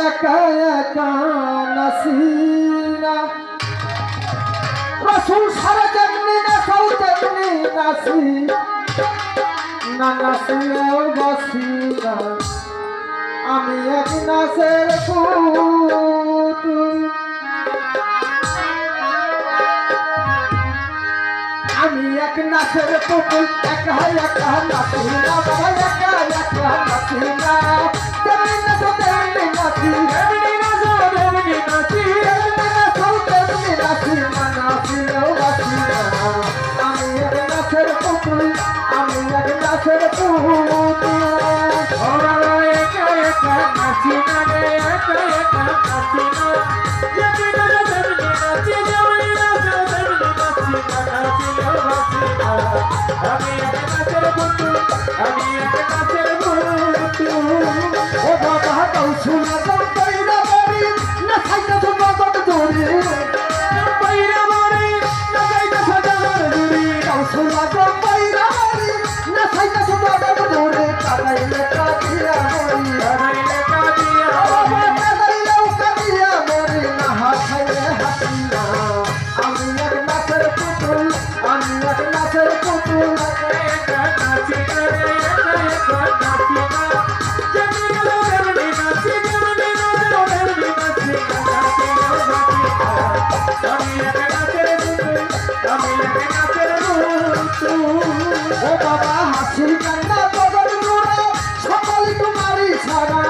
একা একা নাসিনা রসুল সারা যেমনি নাচাও তেমনি নাচি না নাচিলেও বাসি না আমি এক নাচের পুতুল আমি এক নাচের পুতুল একা একা নাচি না বাবা একা একা নাচি না তেমনি নাচো তেমনি নাচি তেমনি নাচো তেমনি নাচি তেমনি নাচো তেমনি নাচি না নাচিলেও বাসি না আমি এক নাচের পুতুল আমি এক নাচের পুতুল একা একা নাচি না রে একা একা নাচি না তেমনি নাচো তেমনি নাচি তেমনি নাচো তেমনি নাচি না নাচিলেও বাসি না আমি এক নাচের পুতুল আমি এক নাচের পুতুল ও বাবা কৌশলা দম্পইরা বাড়ি না খাইতা তো বাবা ধরে দম্পইরা বাড়ি না খাইতা সাজা ধরে কৌশলা দম্পইরা বাড়ি না খাইতা তো বাবা ধরে কাদাইলে কাদিয়া মরি কাদাইলে কাদিয়া বাবা কাদাইলেও কাদিয়া মরি না হাসাইলে হাসিনা আমি এক নাচের পুতুল আমি এক নাচের পুতুল একা নাচি রে একা একা নাচি না যেমনি নাচো তেমনি নাচি যেমনি নাচো তেমনি নাচি নাচিলেও বাসি না আমি এক নাচের পুতুল আমি এক নাচের পুতুল ও বাবা হাসি কান্না বদল মোরা সকল তোমারই ছাড়া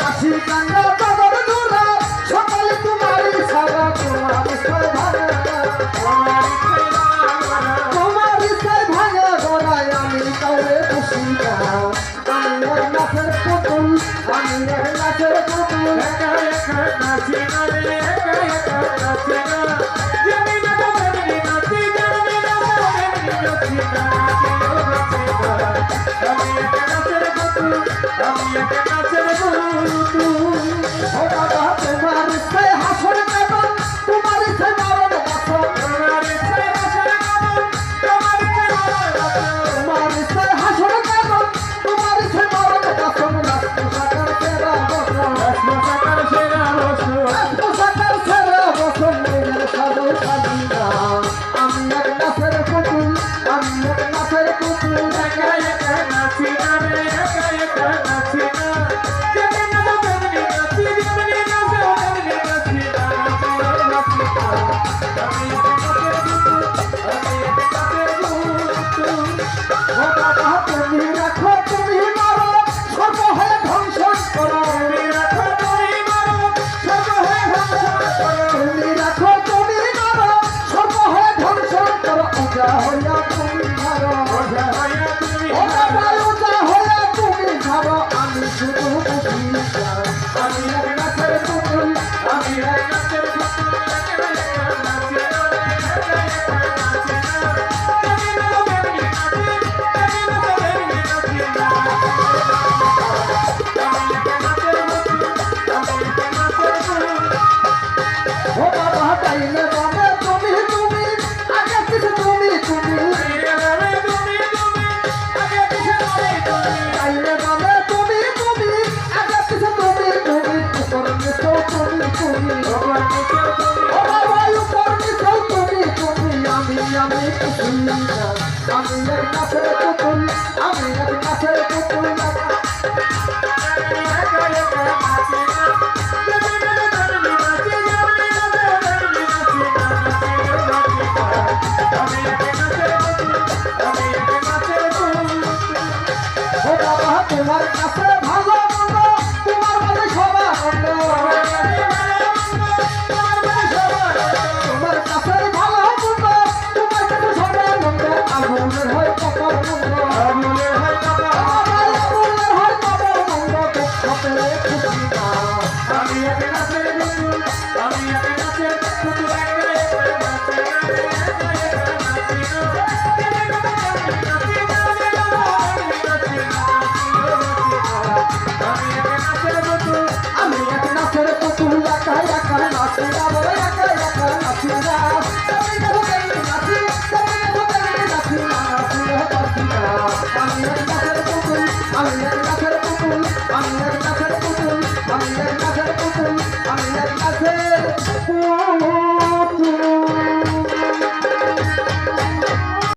হাসি কান্না বদল মোরা সকল তোমারই ছাড়া তোমার ইচ্ছায় ভাঙা গড়ায় আমি কাউরে খুশি না আমি এক নাচের পুতুল আমি এক নাচের পুতুল একা একা নাচি না রে একা একা নাচি না যেমনি নাচো তেমনি নাচি যেমনি নাচো তেমনি নাচি না নাচিলেও বাসি না আমি এক নাচের পুতুল আমি এক নাচের পুতুল ও বাবা তোমার ইচ্ছায় হাসর কেমন তোমার ইচ্ছায় মরণ বাসন তোমার ইচ্ছায় হাসর কেমন তোমার ইচ্ছায় মরণ বাসন তোমার ইচ্ছায় হাসর কেমন তোমার ইচ্ছায় মরণ বাসন নাচতো সাকার সেরা বসন নাচতো সাকার সেরা বসন নাচতো সাকার সেরা বসন নিজের সাজো সাজিনা আমি এক নাচের পুতুল আমি এক নাচের পুতুল একা একা নাচি না রে একা একা নাচি না যেমনি নাচো তেমনি নাচি যেমনি নাচো তেমনি নাচি না নাচিলেও বাসি না আমি এক নাচের পুতুল আমি এক নাচের পুতুল ও বাবা তুমি রাখো তুমি মারো সর্ব হয়ে ধ্বংসন করো তুমি রাখো তুমি মারো সর্ব হয়ে ধ্বংসন করো তুমি রাখো তুমি মারো সর্ব হয়ে ধ্বংসন করো উজা হইয়া তুমি ধরো উজা হইয়া তুমি ও বাবা উজা হইয়া তুমি ধরো আমি শুধু বুঝি আমি এক নাচের পুতুল আমি এক নাচের পুতুল একা একা নাচি না রে একা একা নাচি না যেমনি নাচো তেমনি নাচি যেমনি নাচো তেমনি নাচি না আমি এক নাচের পুতুল আমি এক নাচের পুতুল ও বাবা তাইলে বাবা তুমি তুমি আগে কিছু তুমি তুমি তাইলে বাবা তুমি তুমি আগে কিছু তুমি তুমি তাইলে বাবা তুমি তুমি আগে কিছু তুমি তুমি উপর নিচে তুমি তুমি উপর নিচে তুমি ও বাবা উপর নিচে তুমি তুমি আমি খুশি না আমি এক নাচের পুতুল আমি এক নাচের পুতুল একা একা নাচি না যেমনি নাচো তেমনি নাচি যেমনি নাচো তেমনি নাচি না নাচিলেও বাসি না আমি এক নাচের পুতুল আমি এক নাচের পুতুল ও বাবা তোমার কাছে